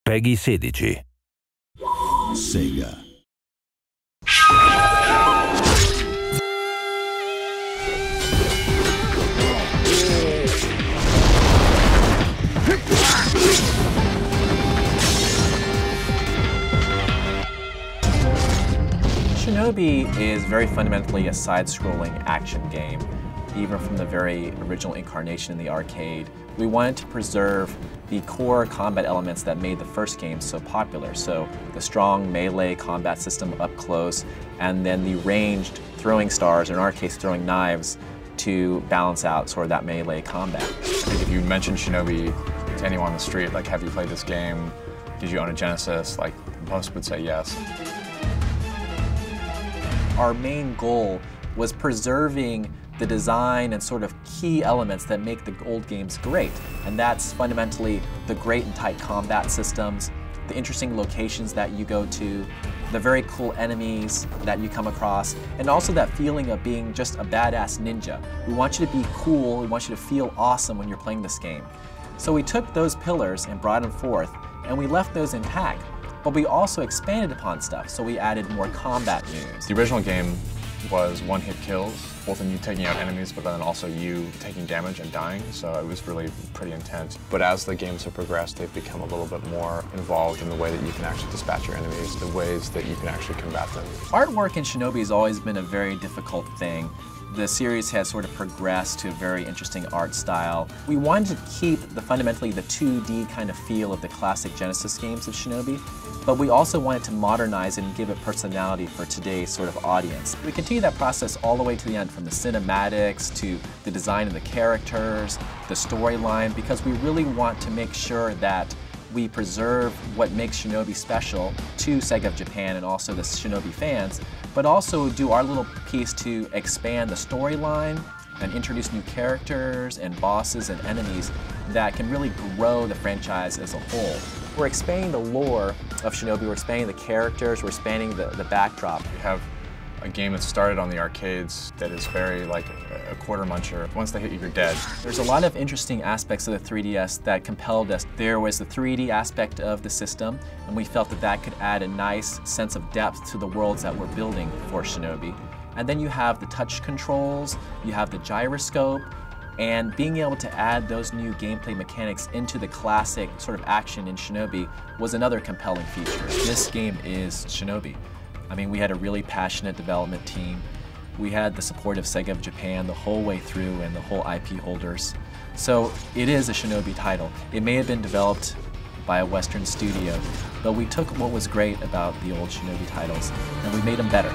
Peggy 16. Sega. Shinobi is very fundamentally a side-scrolling action game, even from the very original incarnation in the arcade. We wanted to preserve the core combat elements that made the first game so popular. So the strong melee combat system up close, and then the ranged throwing stars, or in our case throwing knives, to balance out sort of that melee combat. I think if you mention Shinobi to anyone on the street, like, have you played this game? Did you own a Genesis? Like, most would say yes. Our main goal was preserving the design and sort of key elements that make the old games great. And that's fundamentally the great and tight combat systems, the interesting locations that you go to, the very cool enemies that you come across, and also that feeling of being just a badass ninja. We want you to be cool, we want you to feel awesome when you're playing this game. So we took those pillars and brought them forth, and we left those intact. But we also expanded upon stuff, so we added more combat moves. The original game was one-hit kills, both in you taking out enemies, but then also you taking damage and dying, so it was really pretty intense. But as the games have progressed, they've become a little bit more involved in the way that you can actually dispatch your enemies, the ways that you can actually combat them. Artwork in Shinobi has always been a very difficult thing. The series has sort of progressed to a very interesting art style. We wanted to keep fundamentally the 2D kind of feel of the classic Genesis games of Shinobi, but we also wanted to modernize it and give it personality for today's sort of audience. We continue that process all the way to the end, from the cinematics to the design of the characters, the storyline, because we really want to make sure that we preserve what makes Shinobi special to Sega of Japan and also the Shinobi fans, but also do our little piece to expand the storyline and introduce new characters and bosses and enemies that can really grow the franchise as a whole. We're expanding the lore of Shinobi, we're expanding the characters, we're expanding the backdrop. You have a game that started on the arcades that is very like a quarter muncher. Once they hit you, you're dead. There's a lot of interesting aspects of the 3DS that compelled us. There was the 3D aspect of the system, and we felt that that could add a nice sense of depth to the worlds that we're building for Shinobi. And then you have the touch controls, you have the gyroscope, and being able to add those new gameplay mechanics into the classic sort of action in Shinobi was another compelling feature. This game is Shinobi. I mean, we had a really passionate development team. We had the support of Sega of Japan the whole way through and the whole IP holders. So it is a Shinobi title. It may have been developed by a Western studio, but we took what was great about the old Shinobi titles and we made them better.